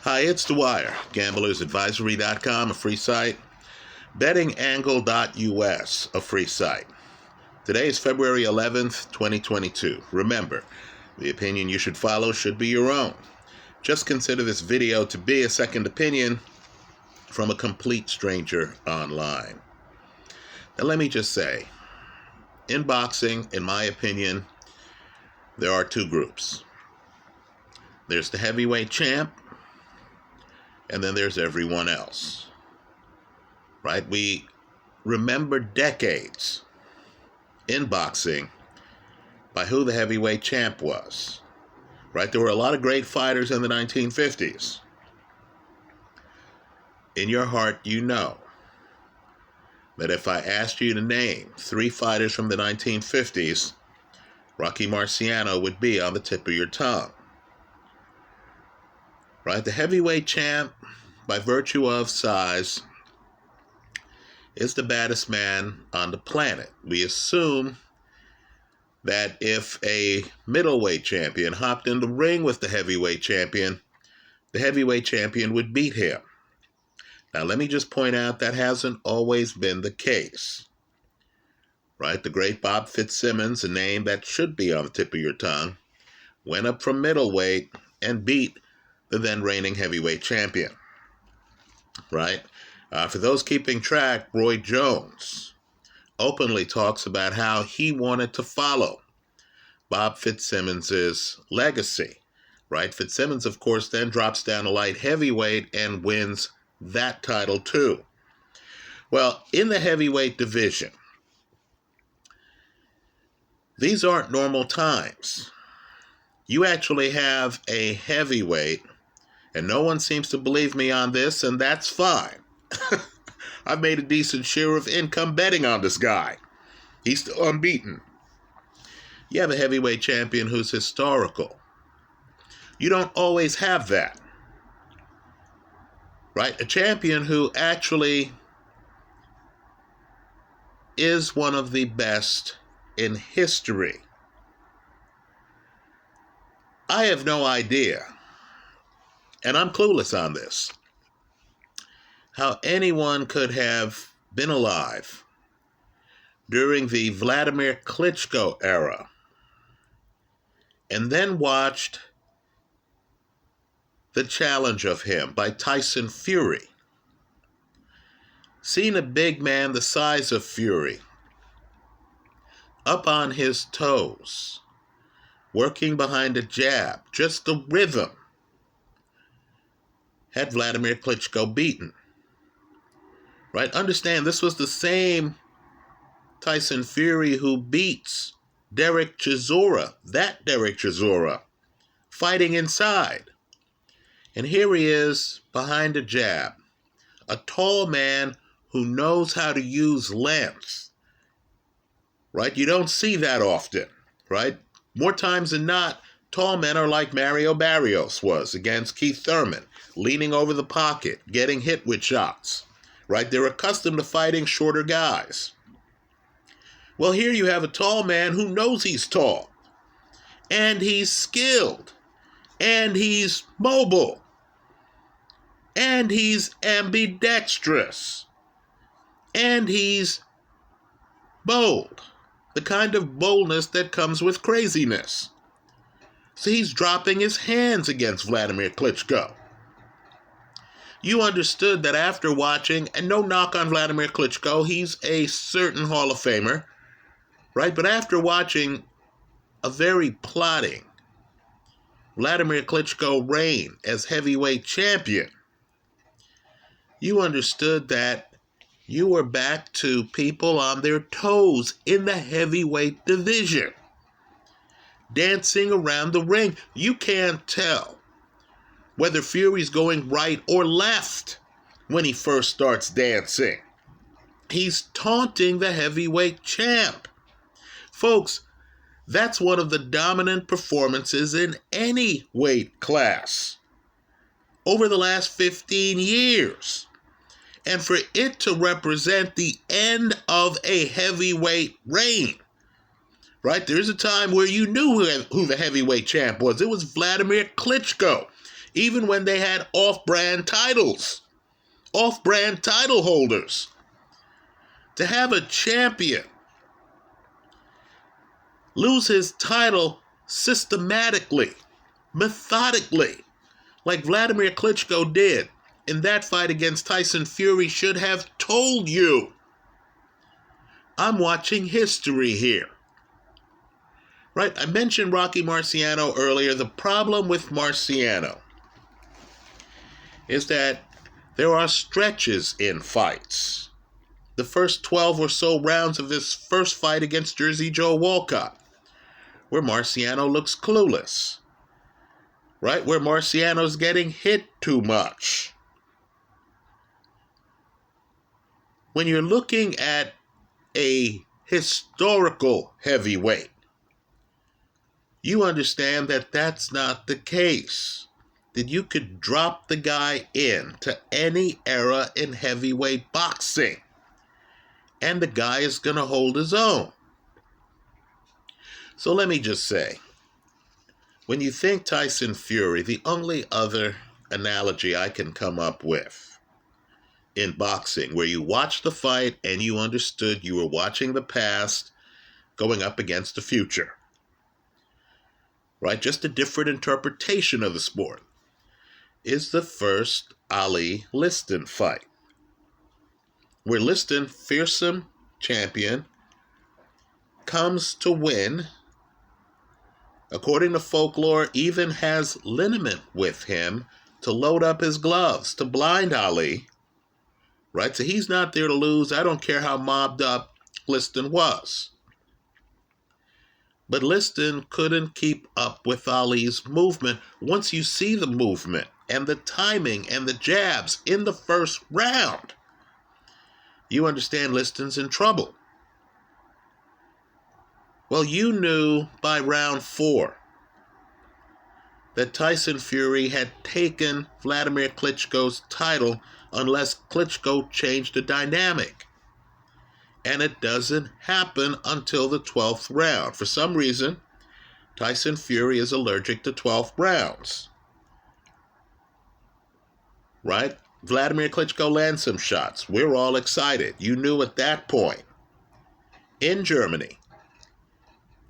Hi, it's Dwyer, gamblersadvisory.com, a free site, bettingangle.us, a free site. Today is February 11th, 2022. Remember, the opinion you should follow should be your own. Just consider this video to be a second opinion from a complete stranger online. Now let me just say, in boxing, in my opinion, there are two groups. There's the heavyweight champ, and then there's everyone else, right? We remember decades in boxing by who the heavyweight champ was, right? There were a lot of great fighters in the 1950s. In your heart, you know that if I asked you to name three fighters from the 1950s, Rocky Marciano would be on the tip of your tongue. Right? The heavyweight champ, by virtue of size, is the baddest man on the planet. We assume that if a middleweight champion hopped in the ring with the heavyweight champion would beat him. Now, let me just point out that hasn't always been the case. Right? The great Bob Fitzsimmons, a name that should be on the tip of your tongue, went up from middleweight and beat the then reigning heavyweight champion, right? For those keeping track, Roy Jones openly talks about how he wanted to follow Bob Fitzsimmons' legacy, right? Fitzsimmons, of course, then drops down to light heavyweight and wins that title too. Well, in the heavyweight division, these aren't normal times. You actually have a heavyweight, and no one seems to believe me on this, and that's fine. I've made a decent share of income betting on this guy. He's still unbeaten. You have a heavyweight champion who's historical. You don't always have that, right? A champion who actually is one of the best in history. I have no idea, and I'm clueless on this, how anyone could have been alive during the Vladimir Klitschko era and then watched the challenge of him by Tyson Fury, seen a big man the size of Fury up on his toes, working behind a jab, just the rhythm, had Vladimir Klitschko beaten. Right? Understand, this was the same Tyson Fury who beats Derek Chisora, fighting inside. And here he is behind a jab, a tall man who knows how to use length. Right? You don't see that often, right? More times than not, tall men are like Mario Barrios was against Keith Thurman, leaning over the pocket, getting hit with shots. Right? They're accustomed to fighting shorter guys. Well, here you have a tall man who knows he's tall, and he's skilled, and he's mobile, and he's ambidextrous, and he's bold. The kind of boldness that comes with craziness. So he's dropping his hands against Vladimir Klitschko. You understood that after watching, and no knock on Vladimir Klitschko, he's a certain Hall of Famer, right? But after watching a very plotting Vladimir Klitschko reign as heavyweight champion, you understood that you were back to people on their toes in the heavyweight division, dancing around the ring. You can't tell whether Fury's going right or left when he first starts dancing. He's taunting the heavyweight champ. Folks, that's one of the dominant performances in any weight class over the last 15 years. And for it to represent the end of a heavyweight reign, right? There's a time where you knew who the heavyweight champ was. It was Vladimir Klitschko. even when they had off-brand titles, off-brand title holders. To have a champion lose his title systematically, methodically, like Vladimir Klitschko did in that fight against Tyson Fury, should have told you, I'm watching history here. Right? I mentioned Rocky Marciano earlier. The problem with Marciano is that there are stretches in fights. The first 12 or so rounds of his first fight against Jersey Joe Walcott, where Marciano looks clueless. Right? Where Marciano's getting hit too much. When you're looking at a historical heavyweight, you understand that that's not the case. That you could drop the guy into any era in heavyweight boxing, and the guy is going to hold his own. So let me just say, when you think Tyson Fury, the only other analogy I can come up with in boxing, where you watched the fight and you understood you were watching the past going up against the future. Right? Just a different interpretation of the sport, is the first Ali-Liston fight, where Liston, fearsome champion, comes to win. According to folklore, even has liniment with him to load up his gloves, to blind Ali. Right? So he's not there to lose. I don't care how mobbed up Liston was. But Liston couldn't keep up with Ali's movement. Once you see the movement and the timing and the jabs in the first round, you understand Liston's in trouble. Well, you knew by round 4 that Tyson Fury had taken Vladimir Klitschko's title unless Klitschko changed the dynamic. And it doesn't happen until the 12th round. For some reason, Tyson Fury is allergic to 12th rounds. Right? Vladimir Klitschko lands some shots. We're all excited. You knew at that point, in Germany,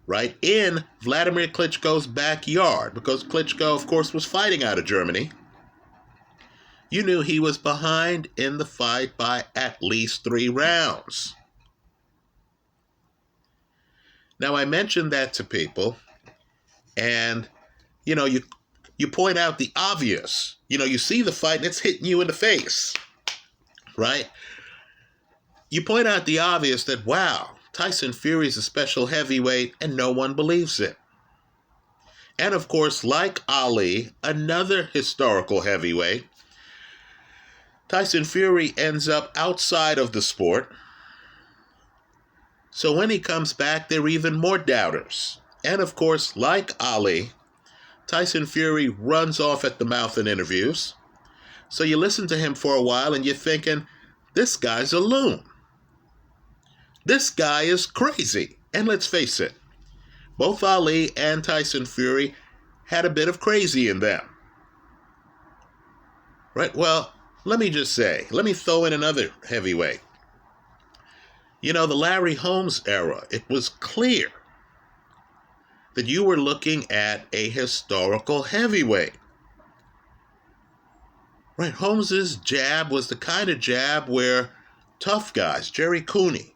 right, in Vladimir Klitschko's backyard, because Klitschko, of course, was fighting out of Germany, you knew he was behind in the fight by at least 3 rounds. Now, I mentioned that to people, and, you point out the obvious. You see the fight and it's hitting you in the face, right? You point out the obvious that, wow, Tyson Fury's a special heavyweight, and no one believes it. And, of course, like Ali, another historical heavyweight, Tyson Fury ends up outside of the sport. So when he comes back, there are even more doubters. And of course, like Ali, Tyson Fury runs off at the mouth in interviews. So you listen to him for a while and you're thinking, this guy's a loon. This guy is crazy. And let's face it, both Ali and Tyson Fury had a bit of crazy in them. Right? Well, let me throw in another heavyweight. The Larry Holmes era, it was clear that you were looking at a historical heavyweight. Right, Holmes's jab was the kind of jab where tough guys, Jerry Cooney,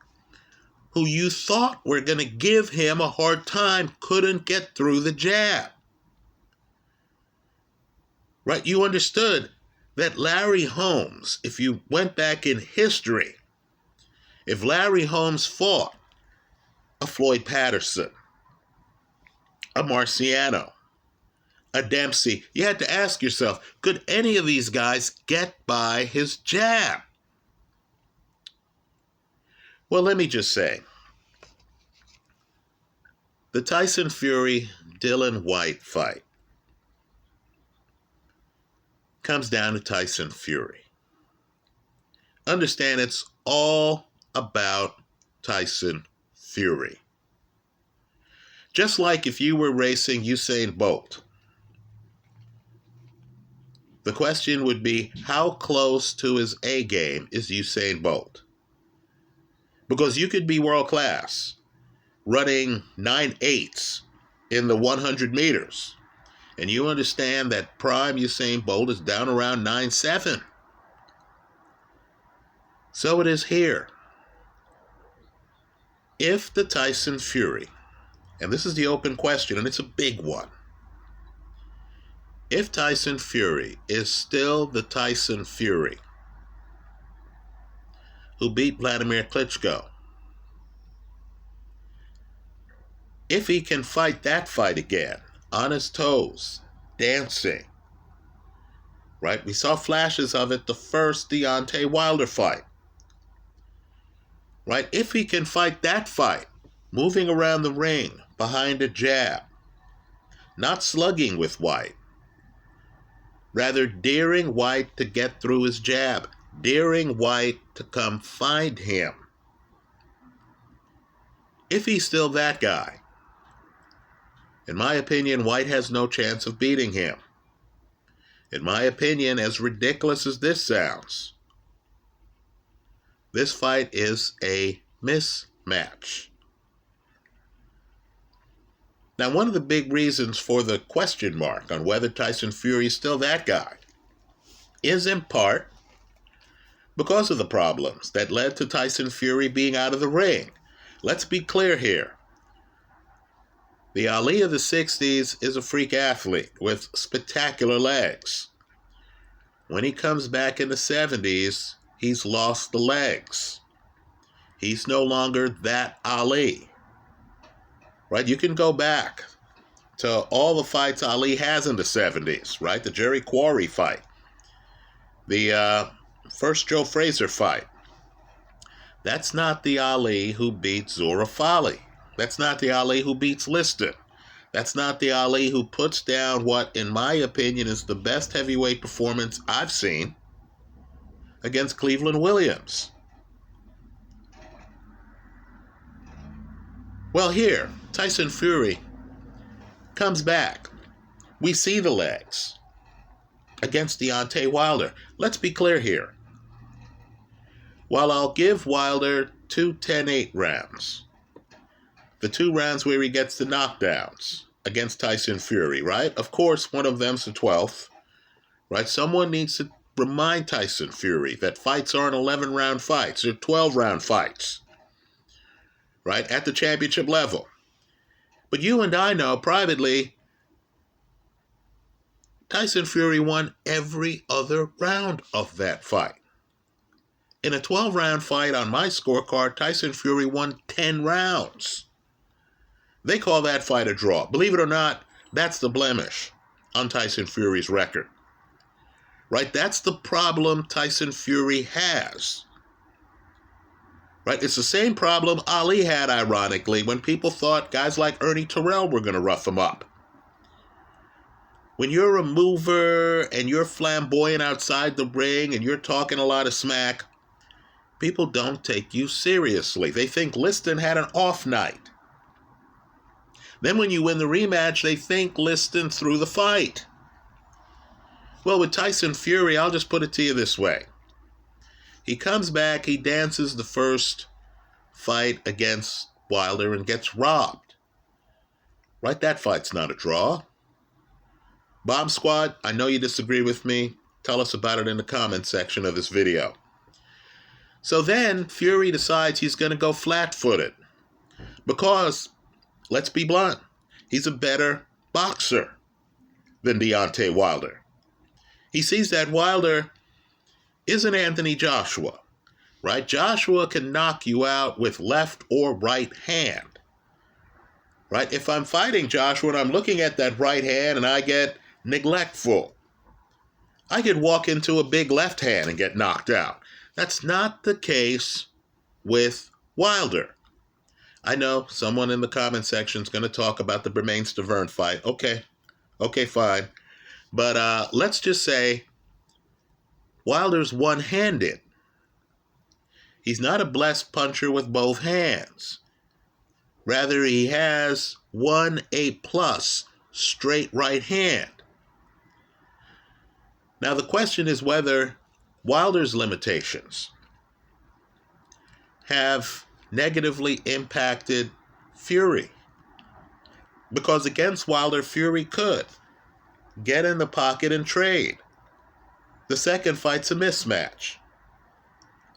who you thought were going to give him a hard time, couldn't get through the jab. Right, you understood that Larry Holmes, if you went back in history, if Larry Holmes fought a Floyd Patterson, a Marciano, a Dempsey, you had to ask yourself, could any of these guys get by his jab? Well, let me just say, the Tyson Fury-Dillian Whyte fight comes down to Tyson Fury. Understand, it's all about Tyson Fury. Just like if you were racing Usain Bolt, The question would be, how close to his A game is Usain Bolt? Because you could be world class, running 9.8s in the 100 meters, and you understand that prime Usain Bolt is down around 9.7. So it is here. If the Tyson Fury, and this is the open question, and it's a big one, if Tyson Fury is still the Tyson Fury who beat Vladimir Klitschko, if he can fight that fight again, on his toes, dancing, right? We saw flashes of it the first Deontay Wilder fight, right? If he can fight that fight, moving around the ring behind a jab, not slugging with Whyte, rather daring Whyte to get through his jab, daring Whyte to come find him. If he's still that guy, in my opinion, Whyte has no chance of beating him. In my opinion, as ridiculous as this sounds, this fight is a mismatch. Now, one of the big reasons for the question mark on whether Tyson Fury is still that guy is in part because of the problems that led to Tyson Fury being out of the ring. Let's be clear here. The Ali of the 60s is a freak athlete with spectacular legs. When he comes back in the 70s, he's lost the legs. He's no longer that Ali. Right? You can go back to all the fights Ali has in the 70s, right? The Jerry Quarry fight, the first Joe Frazier fight. That's not the Ali who beats Zora Fali. That's not the Ali who beats Liston. That's not the Ali who puts down what, in my opinion, is the best heavyweight performance I've seen against Cleveland Williams. Well, here, Tyson Fury comes back. We see the legs against Deontay Wilder. Let's be clear here. While I'll give Wilder 2 10-8 rounds, the 2 rounds where he gets the knockdowns against Tyson Fury, right? Of course, one of them's the 12th, right? Someone needs to remind Tyson Fury that fights aren't 11-round fights. They're 12-round fights, right? At the championship level. But you and I know privately, Tyson Fury won every other round of that fight. In a 12-round fight on my scorecard, Tyson Fury won 10 rounds. They call that fight a draw. Believe it or not, that's the blemish on Tyson Fury's record. Right? That's the problem Tyson Fury has. Right? It's the same problem Ali had, ironically, when people thought guys like Ernie Terrell were going to rough him up. When you're a mover and you're flamboyant outside the ring and you're talking a lot of smack, people don't take you seriously. They think Liston had an off night. Then when you win the rematch, they think Liston threw the fight. Well, with Tyson Fury, I'll just put it to you this way. He comes back, he dances the first fight against Wilder and gets robbed. Right? That fight's not a draw. Bomb Squad, I know you disagree with me. Tell us about it in the comment section of this video. So then Fury decides he's going to go flat-footed because, let's be blunt, he's a better boxer than Deontay Wilder. He sees that Wilder isn't Anthony Joshua, right? Joshua can knock you out with left or right hand, right? If I'm fighting Joshua and I'm looking at that right hand and I get neglectful, I could walk into a big left hand and get knocked out. That's not the case with Wilder. I know someone in the comment section is going to talk about the Bermane-Stavern fight. Okay, fine. But let's just say Wilder's one-handed. He's not a blessed puncher with both hands. Rather, he has 1 A+ straight right hand. Now the question is whether Wilder's limitations have negatively impacted Fury. Because against Wilder, Fury could get in the pocket and trade. The second fight's a mismatch.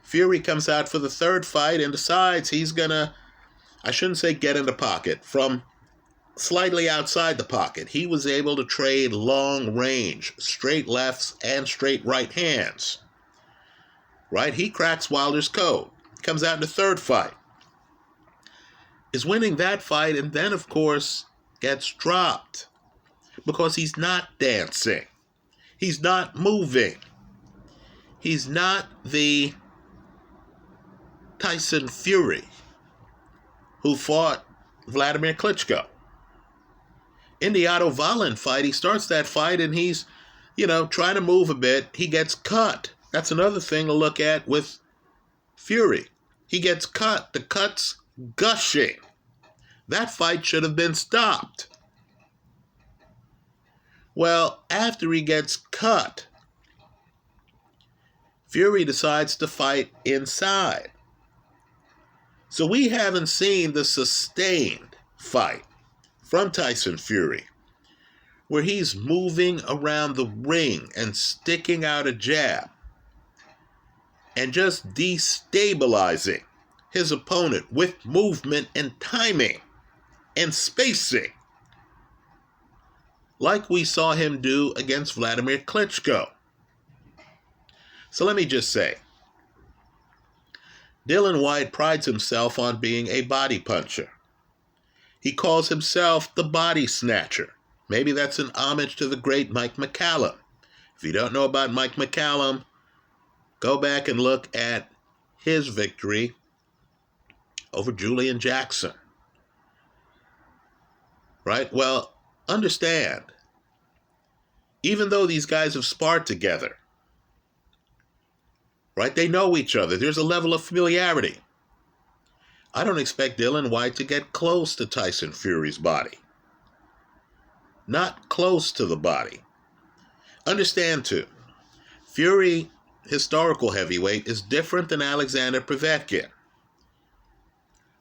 Fury comes out for the third fight and decides he's gonna, I shouldn't say get in the pocket, from slightly outside the pocket. He was able to trade long range, straight lefts and straight right hands. Right? He cracks Wilder's code. Comes out in the third fight. Is winning that fight, and then, of course, gets dropped because he's not dancing. He's not moving. He's not the Tyson Fury who fought Vladimir Klitschko. In the Otto Wallin fight, he starts that fight and he's, trying to move a bit. He gets cut. That's another thing to look at with Fury. He gets cut. The cut's gushing. That fight should have been stopped. Well, after he gets cut, Fury decides to fight inside. So we haven't seen the sustained fight from Tyson Fury, where he's moving around the ring and sticking out a jab and just destabilizing his opponent with movement and timing and spacing, like we saw him do against Vladimir Klitschko. So let me just say, Dillian Whyte prides himself on being a body puncher. He calls himself the body snatcher. Maybe that's an homage to the great Mike McCallum. If you don't know about Mike McCallum, go back and look at his victory over Julian Jackson. Right? Well, understand, even though these guys have sparred together, right? They know each other. There's a level of familiarity. I don't expect Dillian Whyte to get close to Tyson Fury's body. Not close to the body. Understand, too, Fury, historical heavyweight, is different than Alexander Povetkin.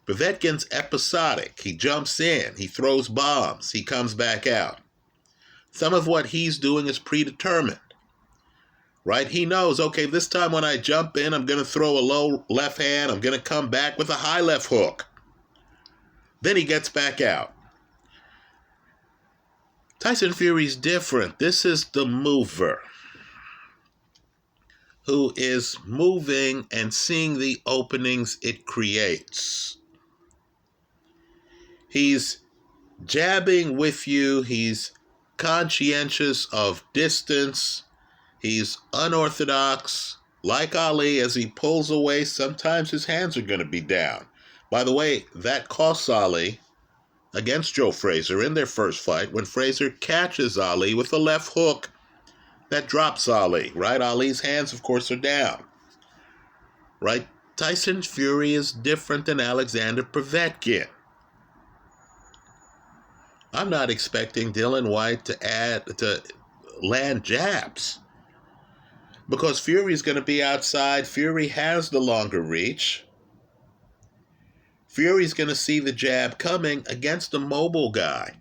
Povetkin's episodic. He jumps in, he throws bombs, he comes back out. Some of what he's doing is predetermined. Right? He knows, okay, this time when I jump in, I'm going to throw a low left hand. I'm going to come back with a high left hook. Then he gets back out. Tyson Fury's different. This is the mover who is moving and seeing the openings it creates. He's jabbing with you. He's conscientious of distance. He's unorthodox. Like Ali, as he pulls away, sometimes his hands are going to be down. By the way, that costs Ali against Joe Frazier in their first fight when Frazier catches Ali with a left hook that drops Ali, right? Ali's hands, of course, are down. Right? Tyson Fury is different than Alexander Povetkin. I'm not expecting Dillian Whyte to land jabs, because Fury's going to be outside. Fury has the longer reach. Fury's going to see the jab coming against a mobile guy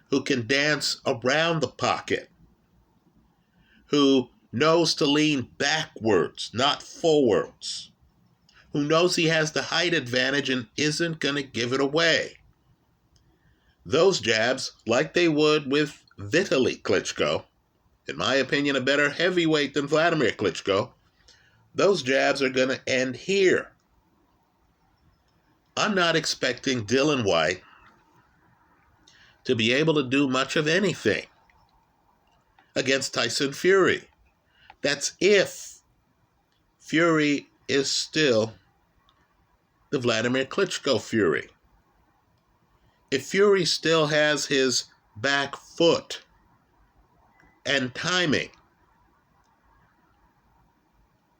who can dance around the pocket, who knows to lean backwards, not forwards, who knows he has the height advantage and isn't going to give it away. Those jabs, like they would with Vitaly Klitschko, in my opinion, a better heavyweight than Vladimir Klitschko, those jabs are going to end here. I'm not expecting Dillian Whyte to be able to do much of anything against Tyson Fury. That's if Fury is still the Vladimir Klitschko Fury. If Fury still has his back foot and timing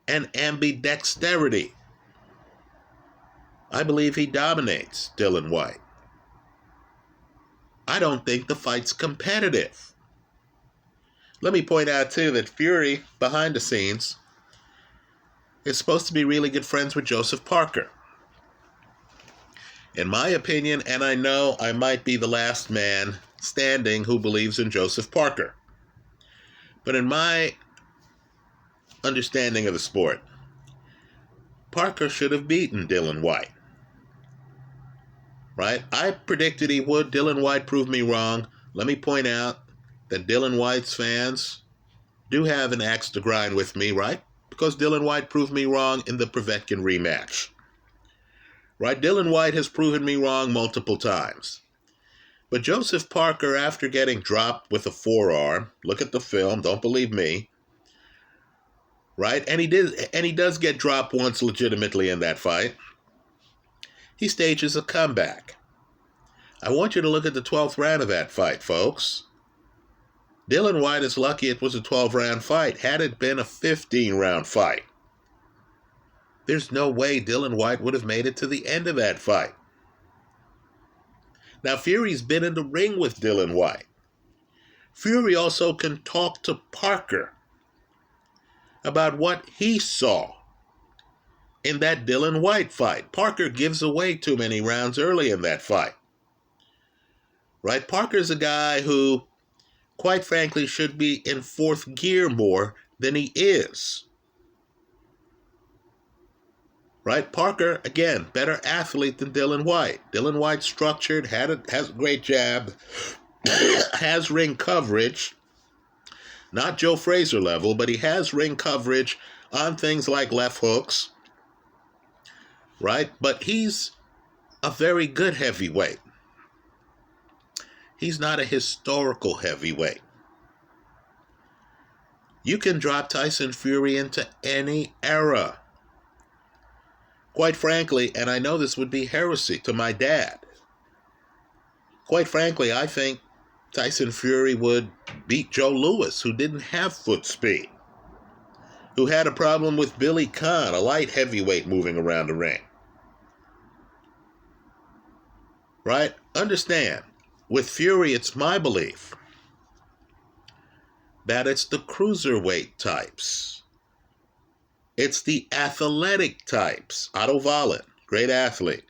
and ambidexterity, I believe he dominates Dillian Whyte. I don't think the fight's competitive. Let me point out, too, that Fury, behind the scenes, is supposed to be really good friends with Joseph Parker. In my opinion, and I know I might be the last man standing who believes in Joseph Parker, but in my understanding of the sport, Parker should have beaten Dillian Whyte. Right? I predicted he would. Dillian Whyte proved me wrong. Let me point out that Dillian Whyte's fans do have an axe to grind with me, right? Because Dillian Whyte proved me wrong in the Povetkin rematch. Right? Dillian Whyte has proven me wrong multiple times. But Joseph Parker, after getting dropped with a forearm, look at the film, don't believe me, right? And he does get dropped once legitimately in that fight. He stages a comeback. I want you to look at the 12th round of that fight, folks. Dillian Whyte is lucky it was a 12-round fight. Had it been a 15-round fight, there's no way Dillian Whyte would have made it to the end of that fight. Now, Fury's been in the ring with Dillian Whyte. Fury also can talk to Parker about what he saw in that Dillian Whyte fight. Parker gives away too many rounds early in that fight. Right? Parker's a guy who, quite frankly, should be in fourth gear more than he is. Right? Parker, again, better athlete than Dillian Whyte. Dillian Whyte structured, has a great jab, has ring coverage. Not Joe Frazier level, but he has ring coverage on things like left hooks. Right? But he's a very good heavyweight. He's not a historical heavyweight. You can drop Tyson Fury into any era. Quite frankly, and I know this would be heresy to my dad, quite frankly, I think Tyson Fury would beat Joe Louis, who didn't have foot speed, who had a problem with Billy Conn, a light heavyweight moving around the ring. Right? Understand, with Fury, it's my belief that it's the cruiserweight types. It's the athletic types, Otto Wallin, great athlete,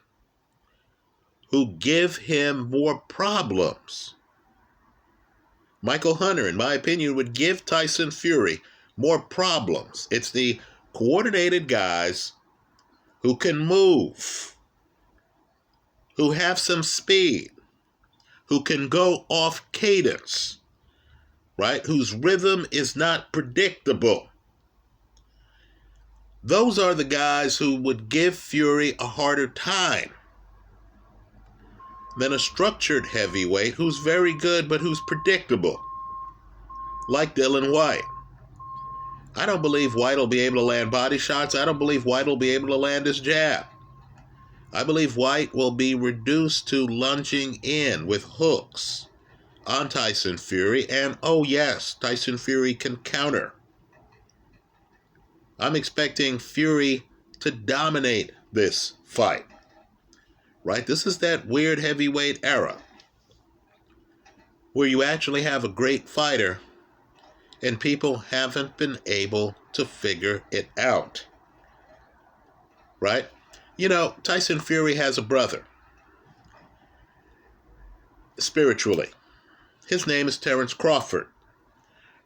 who give him more problems. Michael Hunter, in my opinion, would give Tyson Fury more problems. It's the coordinated guys who can move, who have some speed, who can go off cadence, right? Whose rhythm is not predictable. Those are the guys who would give Fury a harder time than a structured heavyweight who's very good but who's predictable, like Dillian Whyte. I don't believe Whyte will be able to land body shots. I don't believe Whyte will be able to land his jab. I believe Whyte will be reduced to lunging in with hooks on Tyson Fury, and oh yes, Tyson Fury can counter. I'm expecting Fury to dominate this fight. Right? This is that weird heavyweight era where you actually have a great fighter and people haven't been able to figure it out. Right? You know, Tyson Fury has a brother, spiritually. His name is Terrence Crawford.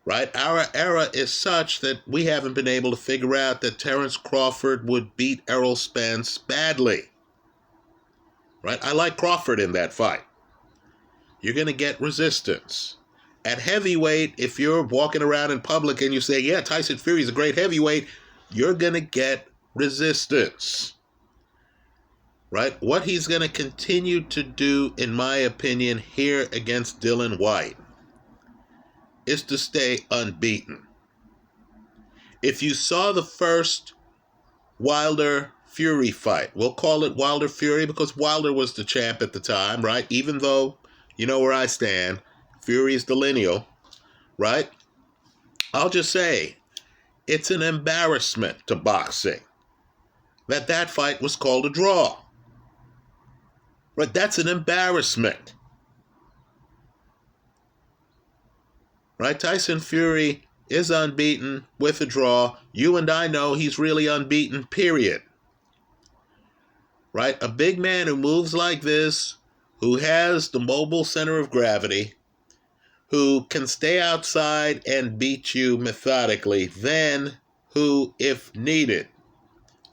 Right? Our era is such that we haven't been able to figure out that Terrence Crawford would beat Errol Spence badly. Right? I like Crawford in that fight. You're going to get resistance. At heavyweight, if you're walking around in public and you say, yeah, Tyson Fury's a great heavyweight, you're going to get resistance. Right? What he's going to continue to do, in my opinion, here against Dillian Whyte is to stay unbeaten. If you saw the first Wilder-Fury fight, we'll call it Wilder-Fury because Wilder was the champ at the time, right? Even though, you know where I stand, Fury's the lineal, right? I'll just say, it's an embarrassment to boxing that fight was called a draw. Right? That's an embarrassment. right? Tyson Fury is unbeaten with a draw. You and I know he's really unbeaten, period. Right? A big man who moves like this, who has the mobile center of gravity, who can stay outside and beat you methodically, then who, if needed,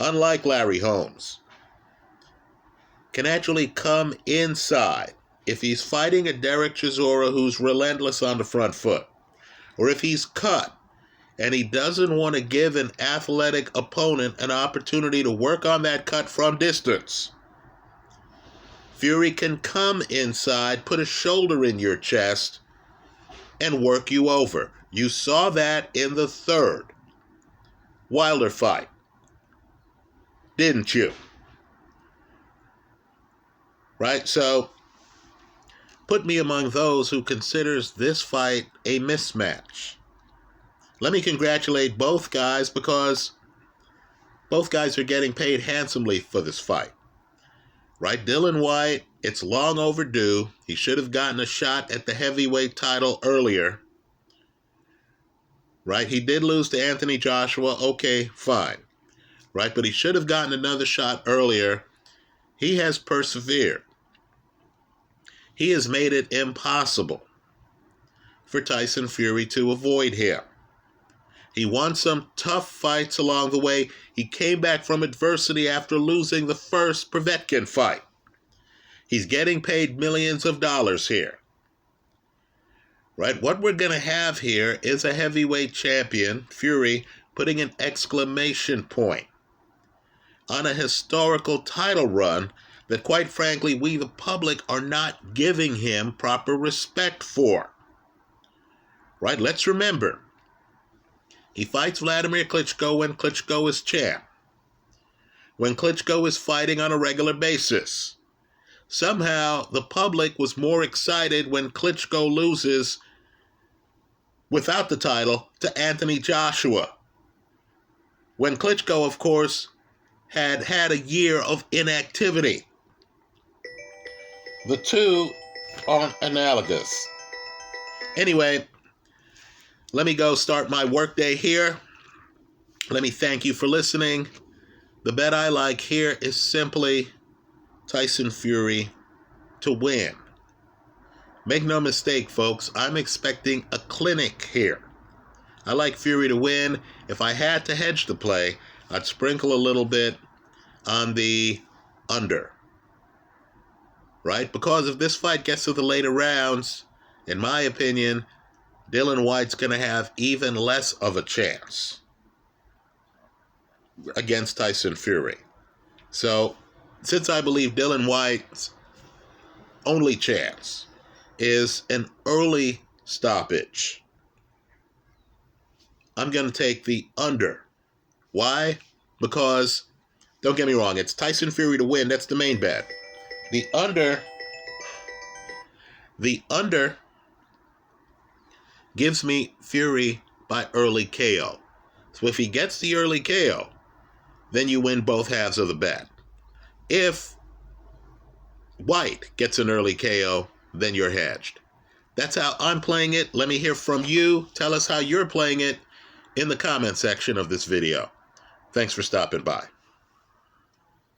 unlike Larry Holmes, can actually come inside. If he's fighting a Derek Chisora who's relentless on the front foot, or if he's cut and he doesn't want to give an athletic opponent an opportunity to work on that cut from distance, Fury can come inside, put a shoulder in your chest, and work you over. You saw that in the third Wilder fight, didn't you? Right? So, put me among those who considers this fight a mismatch. Let me congratulate both guys because both guys are getting paid handsomely for this fight. Right? Dillian Whyte, it's long overdue. He should have gotten a shot at the heavyweight title earlier. Right? He did lose to Anthony Joshua. Okay, fine. Right? But he should have gotten another shot earlier. He has persevered. He has made it impossible for Tyson Fury to avoid him. He won some tough fights along the way. He came back from adversity after losing the first Povetkin fight. He's getting paid millions of dollars here. Right? What we're going to have here is a heavyweight champion, Fury, putting an exclamation point on a historical title run that, quite frankly, we the public are not giving him proper respect for. Right? Let's remember, he fights Vladimir Klitschko when Klitschko is champ, when Klitschko is fighting on a regular basis. Somehow, the public was more excited when Klitschko loses without the title to Anthony Joshua, when Klitschko, of course, had a year of inactivity. The two aren't analogous. Anyway, let me go start my workday here. Let me thank you for listening. The bet I like here is simply Tyson Fury to win. Make no mistake, folks, I'm expecting a clinic here. I like Fury to win. If I had to hedge the play, I'd sprinkle a little bit on the under. Right? Because if this fight gets to the later rounds, in my opinion, Dillian Whyte's going to have even less of a chance against Tyson Fury. So, since I believe Dillian Whyte's only chance is an early stoppage, I'm going to take the under. Why? Because, don't get me wrong, it's Tyson Fury to win. That's the main bet. The under gives me Fury by early KO. So if he gets the early KO, then you win both halves of the bet. If Whyte gets an early KO, then you're hedged. That's how I'm playing it. Let me hear from you. Tell us how you're playing it in the comment section of this video. Thanks for stopping by.